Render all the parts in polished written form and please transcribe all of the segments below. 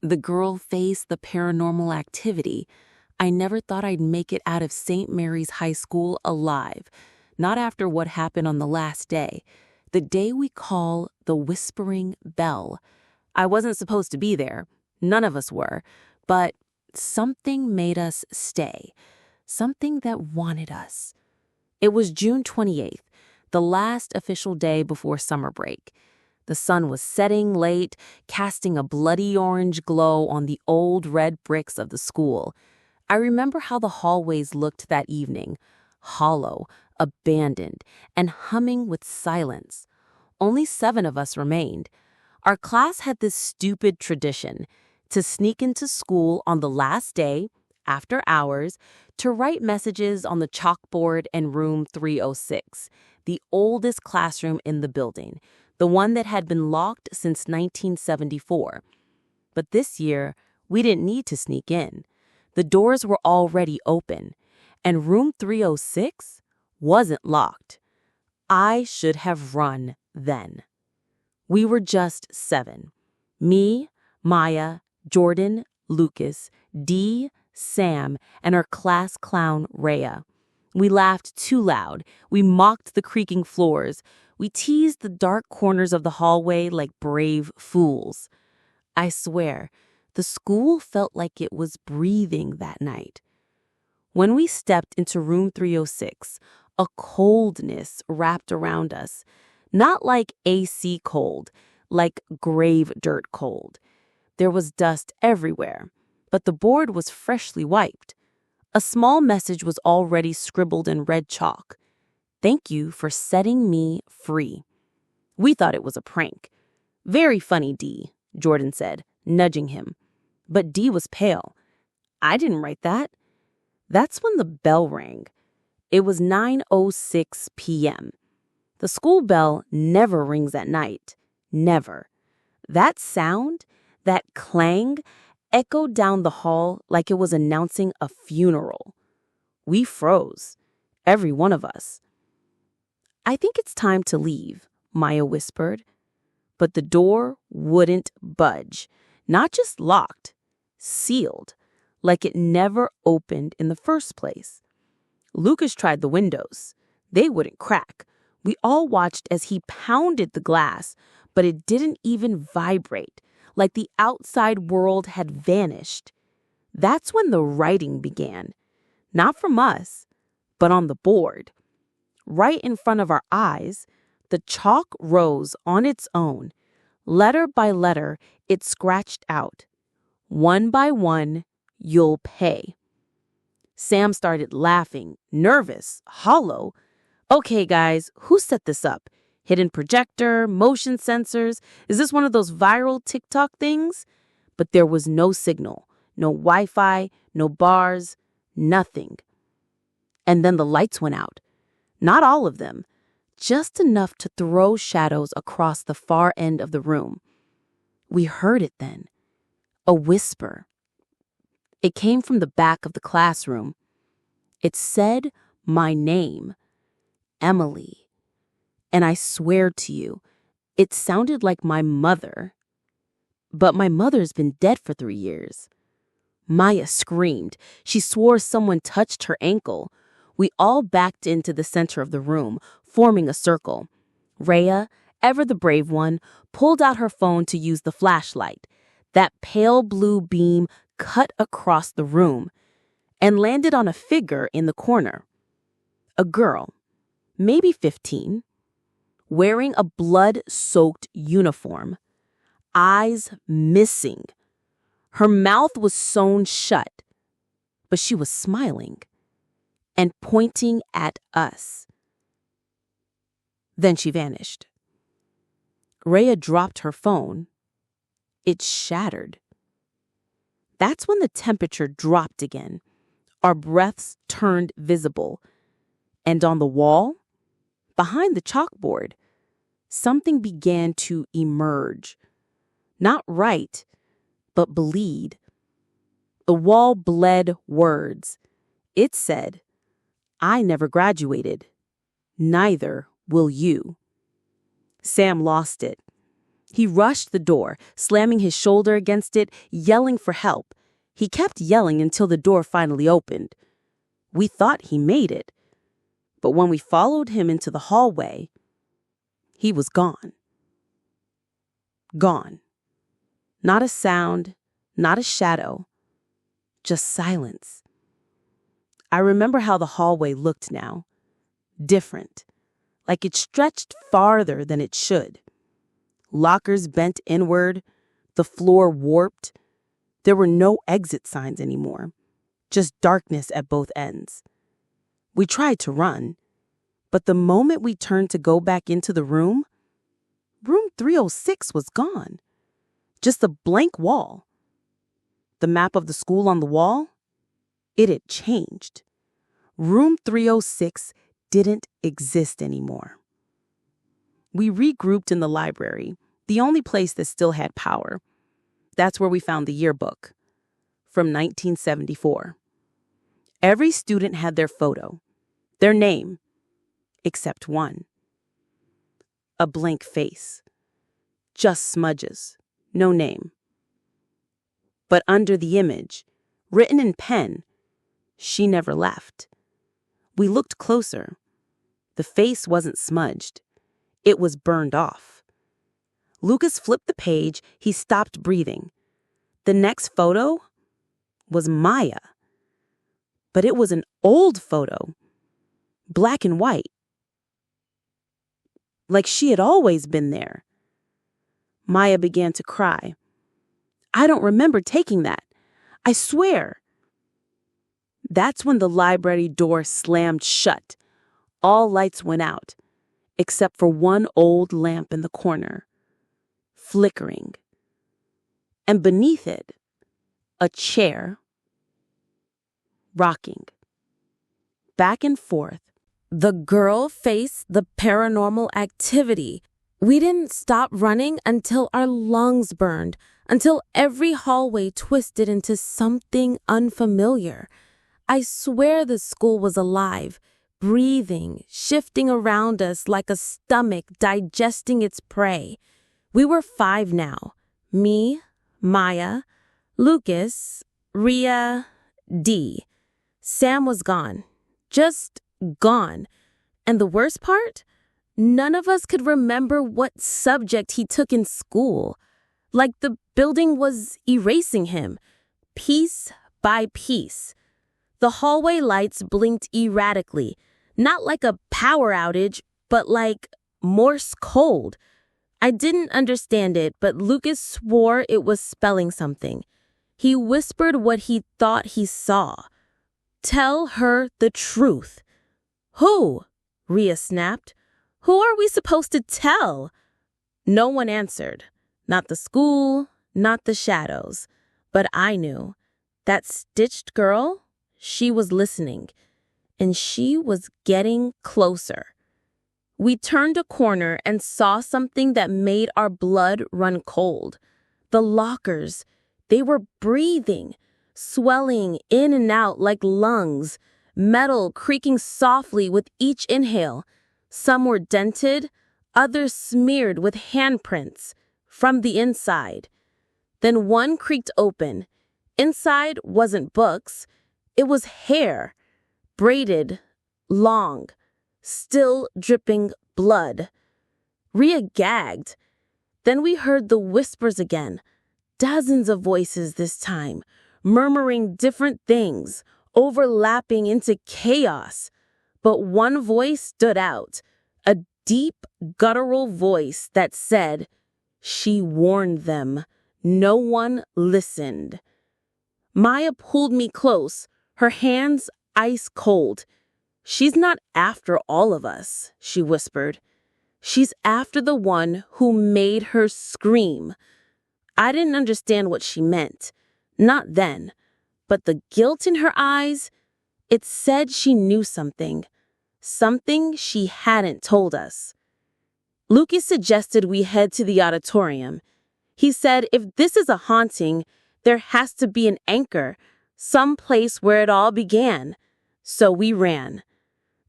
The girl faced the paranormal activity. I never thought I'd make it out of St. Mary's High School alive, not after what happened on the last day, the day we call the Whispering Bell. I wasn't supposed to be there. None of us were. But something made us stay. Something that wanted us. It was June 28th, the last official day before summer break. The sun was setting late, casting a bloody orange glow on the old red bricks of the school. I remember how the hallways looked that evening, hollow, abandoned, and humming with silence. Only 7 of us remained. Our class had this stupid tradition to sneak into school on the last day, after hours, to write messages on the chalkboard in room 306, the oldest classroom in the building, the one that had been locked since 1974. But this year, we didn't need to sneak in. The doors were already open, and room 306 wasn't locked. I should have run then. We were just 7. Me, Maya, Jordan, Lucas, Dee, Sam, and our class clown, Rhea. We laughed too loud. We mocked the creaking floors. We teased the dark corners of the hallway like brave fools. I swear, the school felt like it was breathing that night. When we stepped into room 306, a coldness wrapped around us. Not like AC cold, like grave dirt cold. There was dust everywhere, but the board was freshly wiped. A small message was already scribbled in red chalk. "Thank you for setting me free." We thought it was a prank. "Very funny, Dee," Jordan said, nudging him. But Dee was pale. "I didn't write that." That's when the bell rang. It was 9:06 p.m. The school bell never rings at night. Never. That sound, that clang, echoed down the hall like it was announcing a funeral. We froze. Every one of us. "I think it's time to leave," Maya whispered. But the door wouldn't budge. Not just locked, sealed, like it never opened in the first place. Lucas tried the windows. They wouldn't crack. We all watched as he pounded the glass, but it didn't even vibrate, like the outside world had vanished. That's when the writing began. Not from us, but on the board. Right in front of our eyes, the chalk rose on its own. Letter by letter, it scratched out. "One by one, you'll pay." Sam started laughing, nervous, hollow. "Okay, guys, who set this up? Hidden projector, motion sensors? Is this one of those viral TikTok things?" But there was no signal, no Wi-Fi, no bars, nothing. And then the lights went out. Not all of them, just enough to throw shadows across the far end of the room. We heard it then. A whisper. It came from the back of the classroom. It said my name, Emily. And I swear to you, it sounded like my mother. But my mother's been dead for 3 years. Maya screamed. She swore someone touched her ankle. We all backed into the center of the room, forming a circle. Rhea, ever the brave one, pulled out her phone to use the flashlight. That pale blue beam cut across the room and landed on a figure in the corner. A girl, maybe 15, wearing a blood-soaked uniform, eyes missing. Her mouth was sewn shut, but she was smiling and pointing at us. Then she vanished. Rhea dropped her phone. It shattered. That's when the temperature dropped again. Our breaths turned visible. And on the wall, behind the chalkboard, something began to emerge. Not write, but bleed. The wall bled words. It said, "I never graduated. Neither will you." Sam lost it. He rushed the door, slamming his shoulder against it, yelling for help. He kept yelling until the door finally opened. We thought he made it. But when we followed him into the hallway, he was gone. Gone. Not a sound, not a shadow, just silence. I remember how the hallway looked now. Different. Like it stretched farther than it should. Lockers bent inward, the floor warped. There were no exit signs anymore, just darkness at both ends. We tried to run, but the moment we turned to go back into the room 306 was gone. Just a blank wall. The map of the school on the wall? It had changed. Room 306 didn't exist anymore. We regrouped in the library, the only place that still had power. That's where we found the yearbook from 1974. Every student had their photo, their name, except one. A blank face. Just smudges, no name. But under the image, written in pen, she never left. We looked closer. The face wasn't smudged. It was burned off. Lucas flipped the page. He stopped breathing. The next photo was Maya. But it was an old photo, black and white. Like she had always been there. Maya began to cry. I don't remember taking that. I swear. That's when the library door slammed shut. All lights went out, except for one old lamp in the corner, flickering. And beneath it, a chair, rocking. Back and forth. The girl faced the paranormal activity. We didn't stop running until our lungs burned, until every hallway twisted into something unfamiliar. I swear the school was alive, breathing, shifting around us like a stomach digesting its prey. We were 5 now. Me, Maya, Lucas, Rhea, Dee. Sam was gone. Just gone. And the worst part? None of us could remember what subject he took in school. Like the building was erasing him, piece by piece. The hallway lights blinked erratically, not like a power outage, but like Morse code. I didn't understand it, but Lucas swore it was spelling something. He whispered what he thought he saw. Tell her the truth. Who? Rhea snapped. Who are we supposed to tell? No one answered. Not the school, not the shadows. But I knew. That stitched girl, she was listening. And she was getting closer. We turned a corner and saw something that made our blood run cold. The lockers, they were breathing, swelling in and out like lungs, metal creaking softly with each inhale. Some were dented, others smeared with handprints from the inside. Then one creaked open. Inside wasn't books, it was hair, braided, long, still dripping blood. Rhea gagged. Then we heard the whispers again, dozens of voices this time, murmuring different things, overlapping into chaos. But one voice stood out, a deep, guttural voice that said, she warned them. No one listened. Maya pulled me close, her hands ice cold. She's not after all of us, she whispered. She's after the one who made her scream. I didn't understand what she meant. Not then. But the guilt in her eyes, it said she knew something. Something she hadn't told us. Lucas suggested we head to the auditorium. He said if this is a haunting, there has to be an anchor, some place where it all began. So we ran.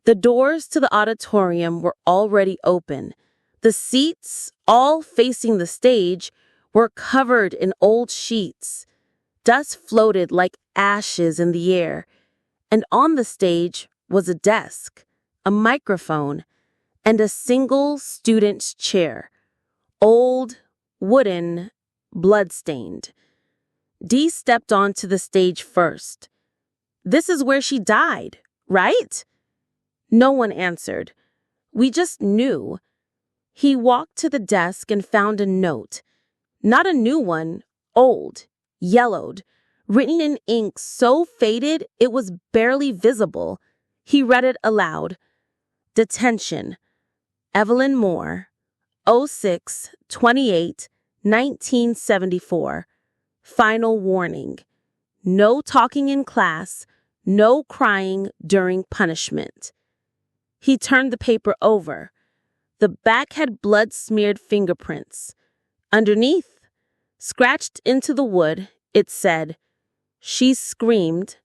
The doors to the auditorium were already open. The The seats, all facing the stage, were covered in old sheets. Dust floated like ashes in the air, and on the stage was a desk, a microphone, and a single student's chair. Old, wooden, blood-stained. Dee stepped onto the stage first. "This is where she died, right?" No one answered. We just knew. He walked to the desk and found a note. Not a new one, old, yellowed, written in ink so faded it was barely visible. He read it aloud. "Detention. Evelyn Moore. 06/28/1974. Final warning. No talking in class, no crying during punishment." He turned the paper over. The back had blood-smeared fingerprints. Underneath, scratched into the wood, it said, "She screamed,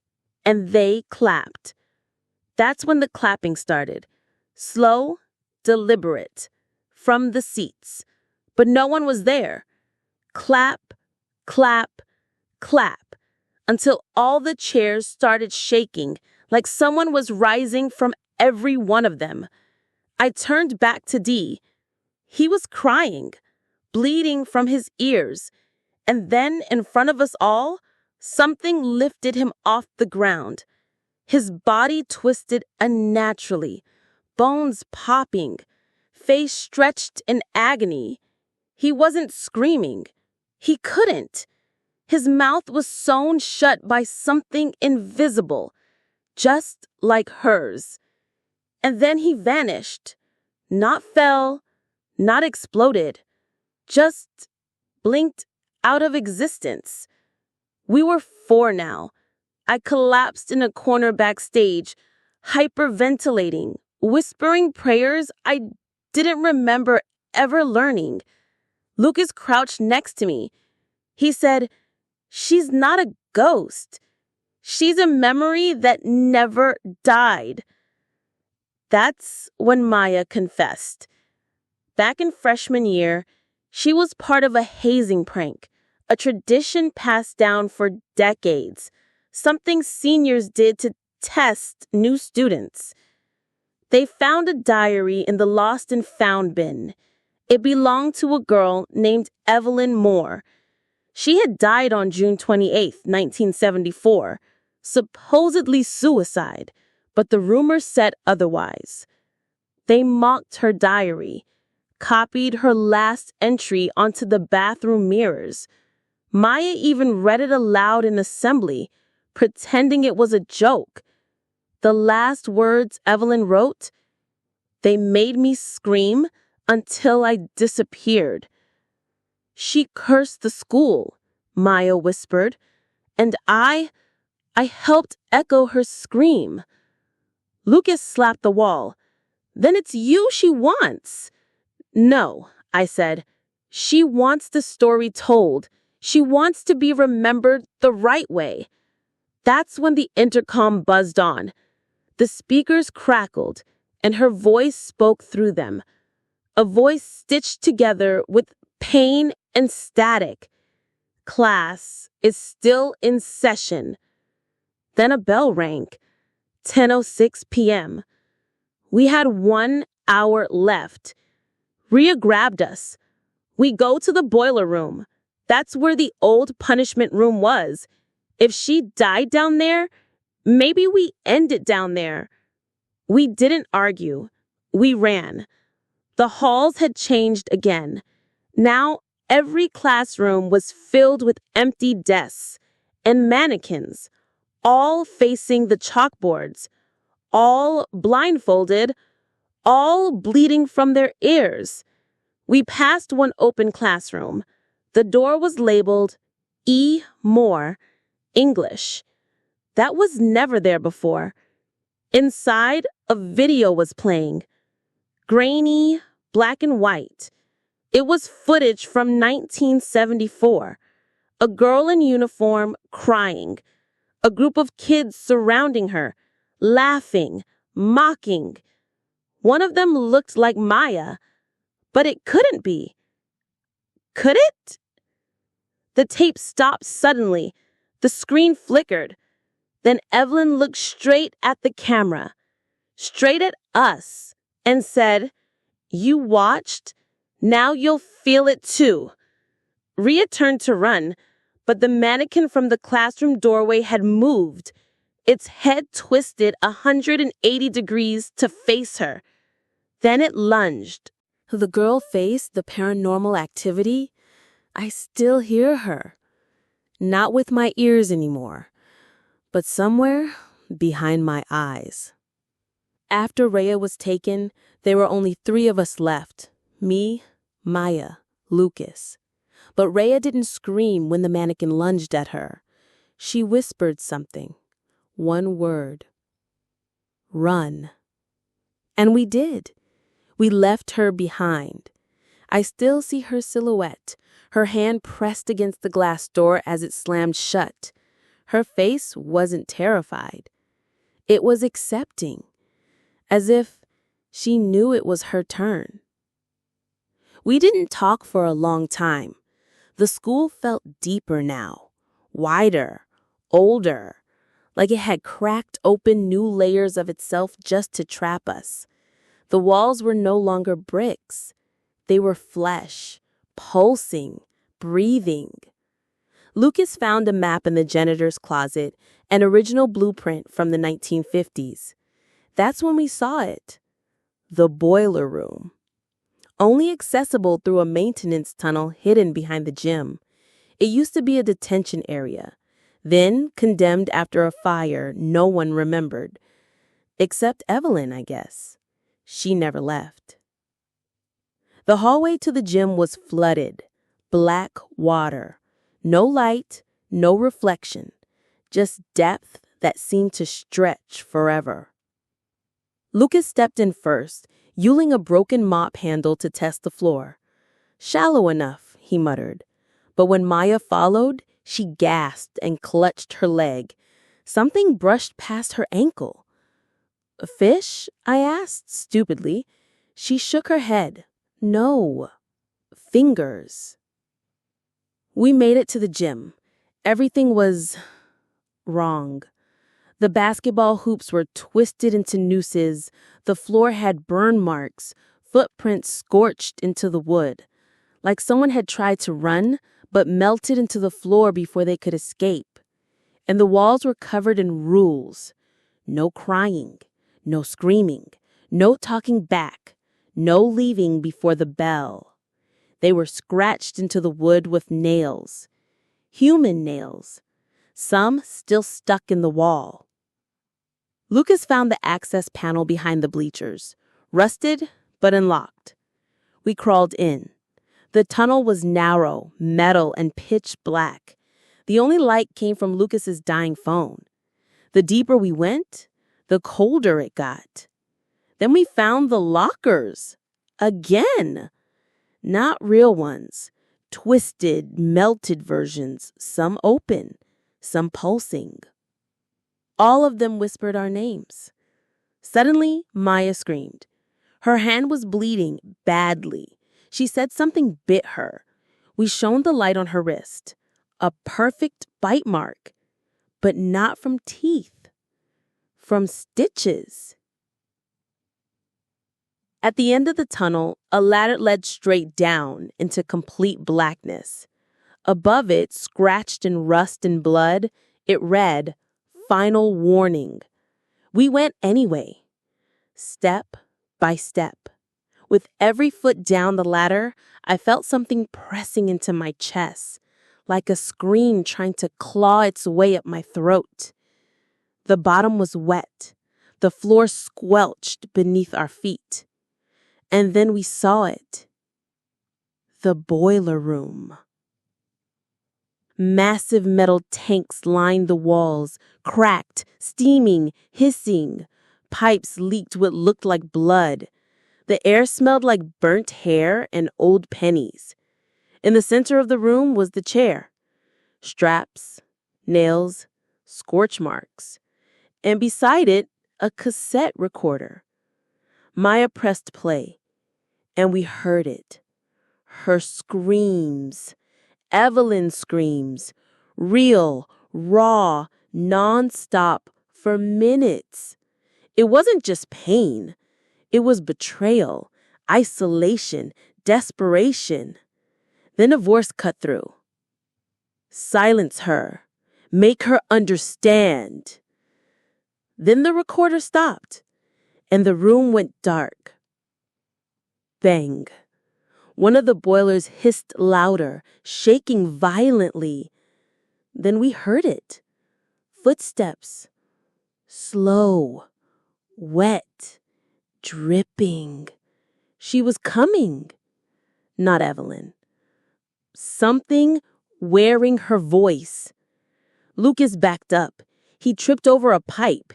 and they clapped." That's when the clapping started. Slow, deliberate, from the seats. But no one was there. Clap, clap, clap, until all the chairs started shaking like someone was rising from every one of them. I turned back to Dee. He was crying, bleeding from his ears, and then in front of us all, something lifted him off the ground. His body twisted unnaturally, bones popping, face stretched in agony. He wasn't screaming. He couldn't. His mouth was sewn shut by something invisible, just like hers. And then he vanished. Not fell, not exploded, just blinked out of existence. We were 4 now. I collapsed in a corner backstage, hyperventilating, whispering prayers I didn't remember ever learning. Lucas crouched next to me. He said, "She's not a ghost. She's a memory that never died." That's when Maya confessed. Back in freshman year, she was part of a hazing prank, a tradition passed down for decades, something seniors did to test new students. They found a diary in the lost and found bin. It belonged to a girl named Evelyn Moore. She had died on June 28, 1974, supposedly suicide, but the rumors said otherwise. They mocked her diary, copied her last entry onto the bathroom mirrors. Maya even read it aloud in assembly, pretending it was a joke. The last words Evelyn wrote, "They made me scream until I disappeared." "She cursed the school," Maya whispered, and I helped echo her scream. Lucas slapped the wall. "Then it's you she wants." "No," I said. "She wants the story told. She wants to be remembered the right way." That's when the intercom buzzed on. The speakers crackled, and her voice spoke through them. A voice stitched together with pain and static. "Class is still in session." Then a bell rang. 10:06 p.m. We had 1 hour left. Rhea grabbed us. "We go to the boiler room. That's where the old punishment room was. If she died down there, maybe we end it down there." We didn't argue. We ran. The halls had changed again. Now every classroom was filled with empty desks and mannequins, all facing the chalkboards, all blindfolded, all bleeding from their ears. We passed one open classroom. The door was labeled E. Moore, English. That was never there before. Inside, a video was playing. Grainy, black and white. It was footage from 1974. A girl in uniform crying. A group of kids surrounding her, laughing, mocking. One of them looked like Maya, But it couldn't be. Could it? The tape stopped suddenly. The screen flickered. Then Evelyn looked straight at the camera, straight at us, and said, "You watched? Now you'll feel it too." Rhea turned to run, but the mannequin from the classroom doorway had moved. Its head twisted 180 degrees to face her. Then it lunged. The girl faced the paranormal activity. I still hear her. Not with my ears anymore, but somewhere behind my eyes. After Rhea was taken, there were only 3 of us left. Me, Maya, Lucas. But Rhea didn't scream when the mannequin lunged at her. She whispered something. One word. Run. And we did. We left her behind. I still see her silhouette, her hand pressed against the glass door as it slammed shut. Her face wasn't terrified. It was accepting, as if she knew it was her turn. We didn't talk for a long time. The school felt deeper now, wider, older, like it had cracked open new layers of itself just to trap us. The walls were no longer bricks. They were flesh, pulsing, breathing. Lucas found a map in the janitor's closet, an original blueprint from the 1950s. That's when we saw it. The boiler room. Only accessible through a maintenance tunnel hidden behind the gym. It used to be a detention area, then condemned after a fire no one remembered. Except Evelyn, I guess. She never left. The hallway to the gym was flooded. Black water. No light, no reflection. Just depth that seemed to stretch forever. Lucas stepped in first, using a broken mop handle to test the floor. "Shallow enough," he muttered. But when Maya followed, she gasped and clutched her leg. Something brushed past her ankle. "A fish?" I asked, stupidly. She shook her head. "No. Fingers." We made it to the gym. Everything was wrong. The basketball hoops were twisted into nooses. The floor had burn marks, footprints scorched into the wood. Like someone had tried to run, but melted into the floor before they could escape. And the walls were covered in rules. No crying, no screaming, no talking back, no leaving before the bell. They were scratched into the wood with nails. Human nails. Some still stuck in the wall. Lucas found the access panel behind the bleachers, rusted but unlocked. We crawled in. The tunnel was narrow, metal, and pitch black. The only light came from Lucas's dying phone. The deeper we went, the colder it got. Then we found the lockers. Again. Not real ones. Twisted, melted versions, some open, some pulsing. All of them whispered our names. Suddenly, Maya screamed. Her hand was bleeding badly. She said something bit her. We shone the light on her wrist. A perfect bite mark. But not from teeth. From stitches. At the end of the tunnel, a ladder led straight down into complete blackness. Above it, scratched in rust and blood, it read, "Final warning." We went anyway, step by step. With every foot down the ladder, I felt something pressing into my chest, like a scream trying to claw its way up my throat. The bottom was wet. The floor squelched beneath our feet. And then we saw it. The boiler room. Massive metal tanks lined the walls, cracked, steaming, hissing. Pipes leaked what looked like blood. The air smelled like burnt hair and old pennies. In the center of the room was the chair. Straps, nails, scorch marks. And beside it, a cassette recorder. Maya pressed play. And we heard it. Her screams. Evelyn's screams. Real, raw, nonstop for minutes. It wasn't just pain. It was betrayal, isolation, desperation. Then a voice cut through. Silence her. Make her understand. Then the recorder stopped, and the room went dark. Bang. One of the boilers hissed louder, shaking violently. Then we heard it. Footsteps. Slow. Wet. Dripping. She was coming. Not Evelyn. Something wearing her voice. Lucas backed up. He tripped over a pipe.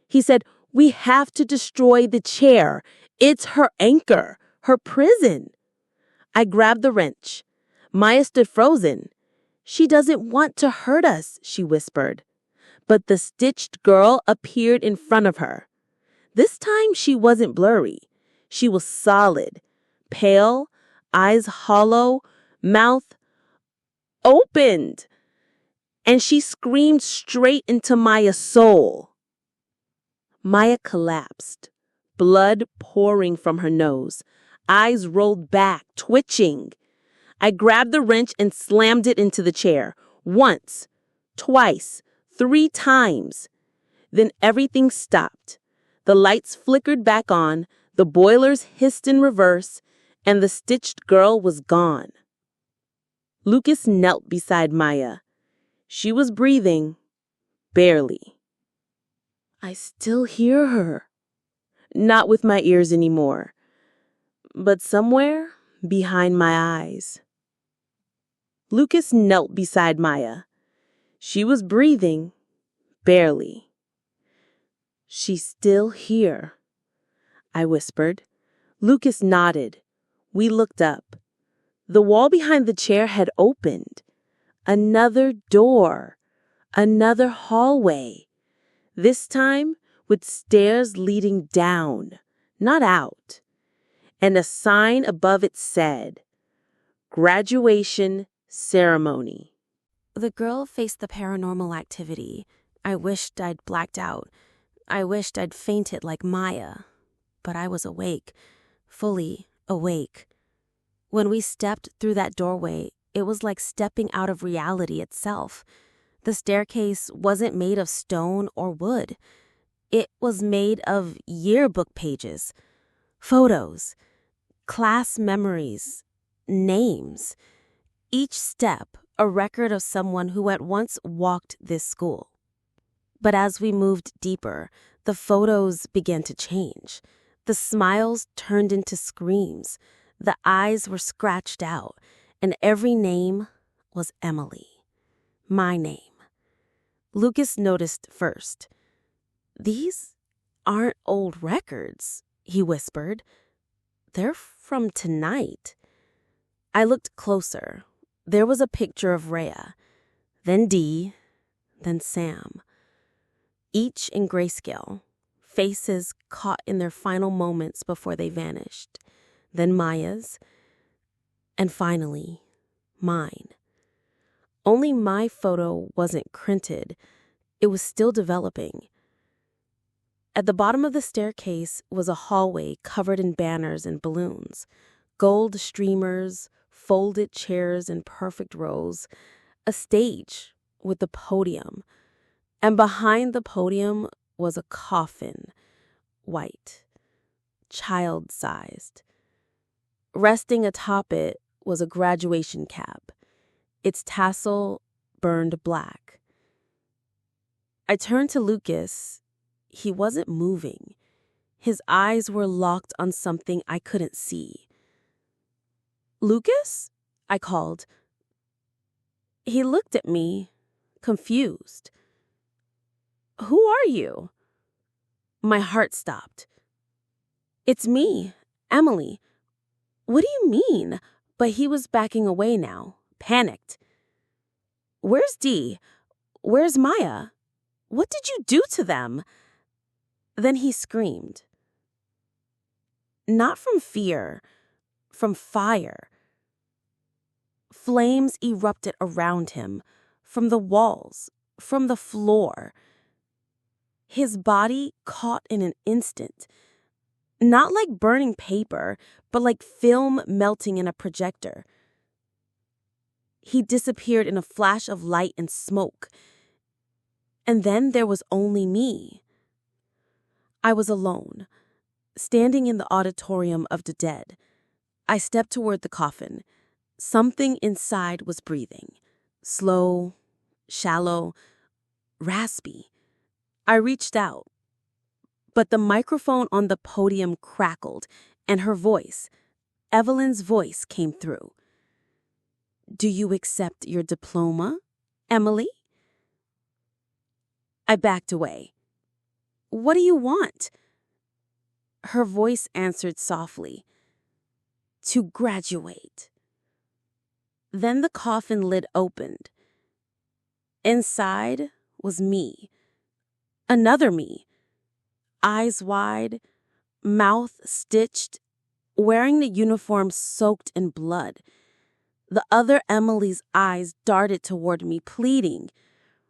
He said, "We have to destroy the chair. It's her anchor, her prison." I grabbed the wrench. Maya stood frozen. "She doesn't want to hurt us," she whispered. But the stitched girl appeared in front of her. This time she wasn't blurry. She was solid, pale, eyes hollow, mouth opened. And she screamed straight into Maya's soul. Maya collapsed, blood pouring from her nose, eyes rolled back, twitching. I grabbed the wrench and slammed it into the chair. Once, twice, 3 times. Then everything stopped. The lights flickered back on, the boilers hissed in reverse, and the stitched girl was gone. Lucas knelt beside Maya. She was breathing, barely. I still hear her. Not with my ears anymore, but somewhere behind my eyes. Lucas knelt beside Maya. She was breathing, barely. "She's still here," I whispered. Lucas nodded. We looked up. The wall behind the chair had opened. Another door. Another hallway. This time with stairs leading down, not out. And a sign above it said, "Graduation Ceremony." The girl faced the paranormal activity. I wished I'd blacked out. I wished I'd fainted like Maya. But I was awake, fully awake. When we stepped through that doorway, it was like stepping out of reality itself. The staircase wasn't made of stone or wood. It was made of yearbook pages, photos, class memories, names. Each step a record of someone who at once walked this school. But as we moved deeper, the photos began to change. The smiles turned into screams. The eyes were scratched out, and every name was Emily. My name. Lucas noticed first. "These aren't old records," he whispered. "They're from tonight." I looked closer. There was a picture of Rhea, then Dee, then Sam. Each in grayscale, faces caught in their final moments before they vanished. Then Maya's, and finally, mine. Only my photo wasn't printed. It was still developing. At the bottom of the staircase was a hallway covered in banners and balloons, gold streamers, folded chairs in perfect rows, a stage with a podium, and behind the podium was a coffin, white, child-sized. Resting atop it was a graduation cap, its tassel burned black. I turned to Lucas. He wasn't moving. His eyes were locked on something I couldn't see. "Lucas?" I called. He looked at me, confused. "Who are you?" My heart stopped. "It's me, Emily." "What do you mean?" But he was backing away now, panicked. "Where's Dee? Where's Maya? What did you do to them?" Then he screamed. Not from fear, from fire. Flames erupted around him, from the walls, from the floor. His body caught in an instant, not like burning paper, but like film melting in a projector. He disappeared in a flash of light and smoke. And then there was only me. I was alone, standing in the auditorium of the dead. I stepped toward the coffin. Something inside was breathing. Slow, shallow, raspy. I reached out, but the microphone on the podium crackled, and her voice, Evelyn's voice, came through. "Do you accept your diploma, Emily?" I backed away. "What do you want?" Her voice answered softly. "To graduate." Then the coffin lid opened. Inside was me. Another me. Eyes wide, mouth stitched, wearing the uniform soaked in blood. The other Emily's eyes darted toward me, pleading.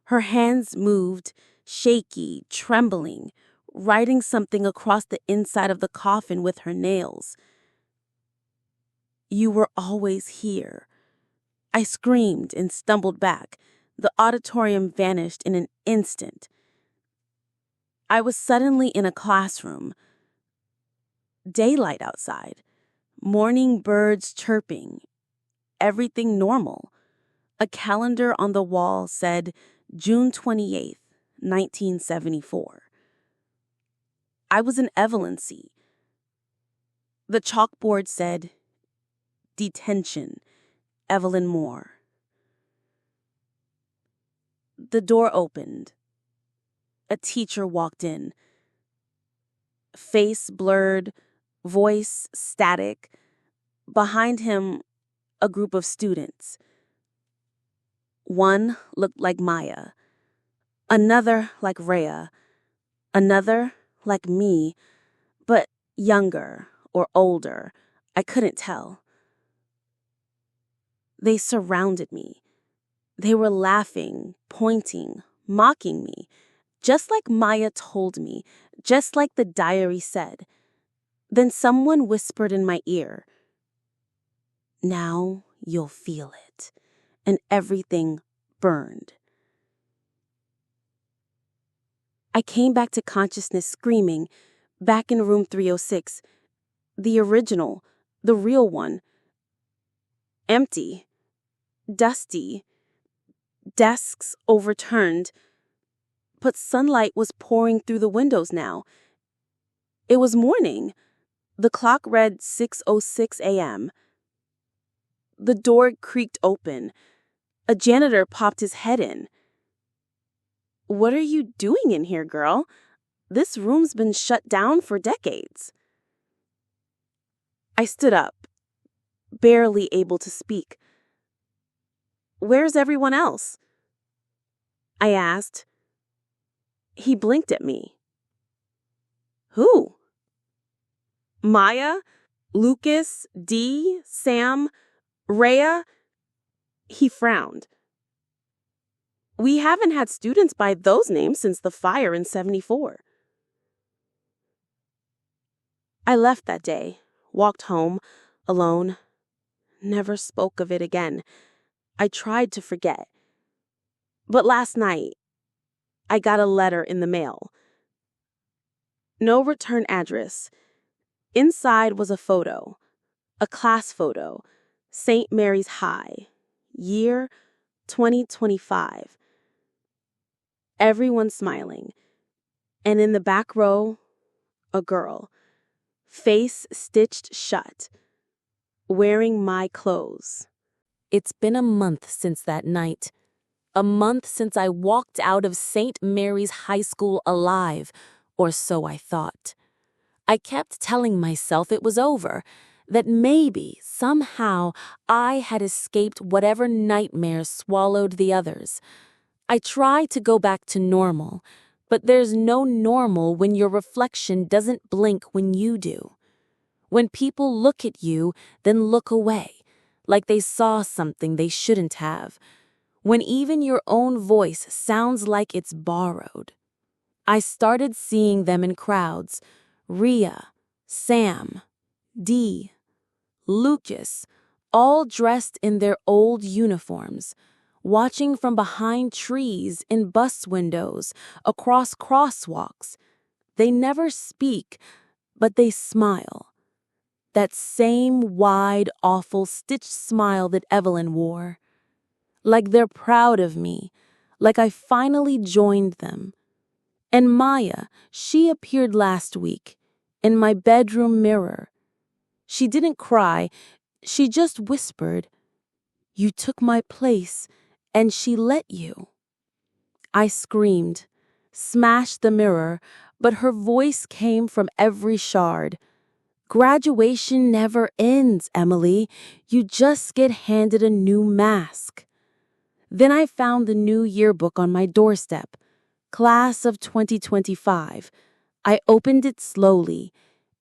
Her hands moved, shaky, trembling, writing something across the inside of the coffin with her nails. "You were always here." I screamed and stumbled back. The auditorium vanished in an instant. I was suddenly in a classroom. Daylight outside. Morning birds chirping. Everything normal. A calendar on the wall said June 28th, 1974. I was in Evelyn's seat. The chalkboard said, "Detention, Evelyn Moore." The door opened. A teacher walked in. Face blurred, voice static. Behind him, a group of students. One looked like Maya, another like Rhea, another like me, but younger or older. I couldn't tell. They surrounded me. They were laughing, pointing, mocking me, just like Maya told me, just like the diary said. Then someone whispered in my ear, "Now you'll feel it," and everything burned. I came back to consciousness screaming, back in room 306, the original, the real one. Empty, dusty, desks overturned, but sunlight was pouring through the windows now. It was morning. The clock read 6:06 a.m. The door creaked open. A janitor popped his head in. "What are you doing in here, girl? This room's been shut down for decades." I stood up, barely able to speak. "Where's everyone else?" I asked. He blinked at me. "Who?" "Maya, Lucas, Dee, Sam, Rhea." He frowned. "We haven't had students by those names since the fire in 74. I left that day, walked home, alone, never spoke of it again. I tried to forget. But last night, I got a letter in the mail. No return address. Inside was a photo, a class photo, St. Mary's High, year 2025. Everyone smiling. And in the back row, a girl, face stitched shut, wearing my clothes. It's been a month since that night. A month since I walked out of St. Mary's High School alive, or so I thought. I kept telling myself it was over, that maybe, somehow, I had escaped whatever nightmares swallowed the others. I try to go back to normal, but there's no normal when your reflection doesn't blink when you do. When people look at you, then look away, like they saw something they shouldn't have. When even your own voice sounds like it's borrowed. I started seeing them in crowds. Rhea, Sam, Dee, Lucas, all dressed in their old uniforms, watching from behind trees, in bus windows, across crosswalks. They never speak, but they smile. That same wide, awful, stitched smile that Evelyn wore. Like they're proud of me, like I finally joined them. And Maya, she appeared last week, in my bedroom mirror. She didn't cry, she just whispered, "You took my place, and she let you." I screamed, smashed the mirror, but her voice came from every shard. Graduation never ends, Emily. You just get handed a new mask. Then I found the new yearbook on my doorstep. Class of 2025. I opened it slowly,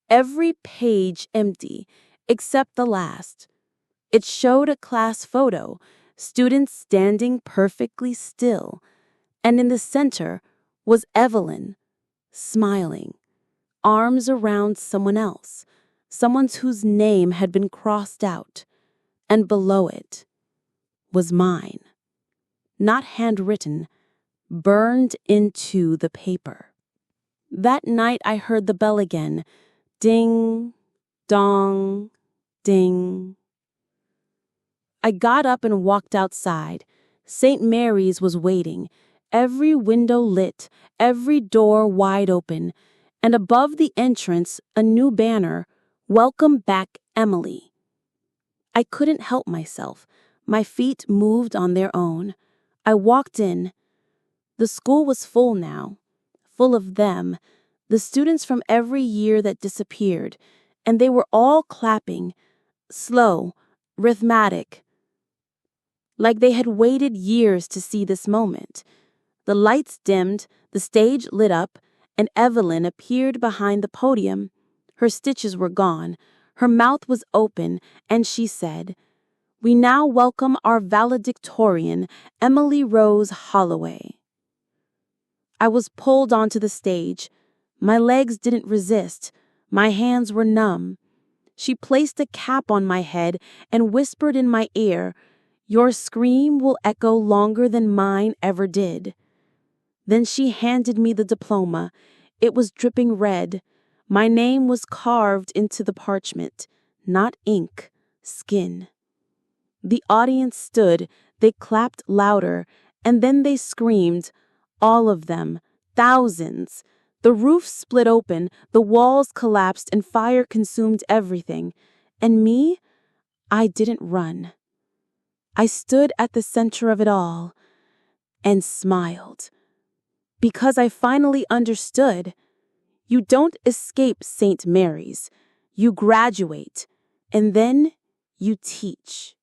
every page empty, except the last. It showed a class photo, students standing perfectly still, and in the center was Evelyn, smiling, arms around someone else, someone whose name had been crossed out, and below it was mine, not handwritten, burned into the paper. That night I heard the bell again, ding, dong, ding. I got up and walked outside. St. Mary's was waiting, every window lit, every door wide open, and above the entrance a new banner, "Welcome back, Emily." I couldn't help myself. My feet moved on their own. I walked in. The school was full now, full of them, the students from every year that disappeared, and they were all clapping, slow, rhythmic, like they had waited years to see this moment. The lights dimmed, the stage lit up, and Evelyn appeared behind the podium. Her stitches were gone, her mouth was open, and she said, "We now welcome our valedictorian, Emily Rose Holloway." I was pulled onto the stage. My legs didn't resist. My hands were numb. She placed a cap on my head and whispered in my ear, "Your scream will echo longer than mine ever did." Then she handed me the diploma. It was dripping red. My name was carved into the parchment, not ink, skin. The audience stood, they clapped louder, and then they screamed, all of them, thousands. The roof split open, the walls collapsed, and fire consumed everything. And me? I didn't run. I stood at the center of it all and smiled. Because I finally understood. You don't escape St. Mary's. You graduate, and then you teach.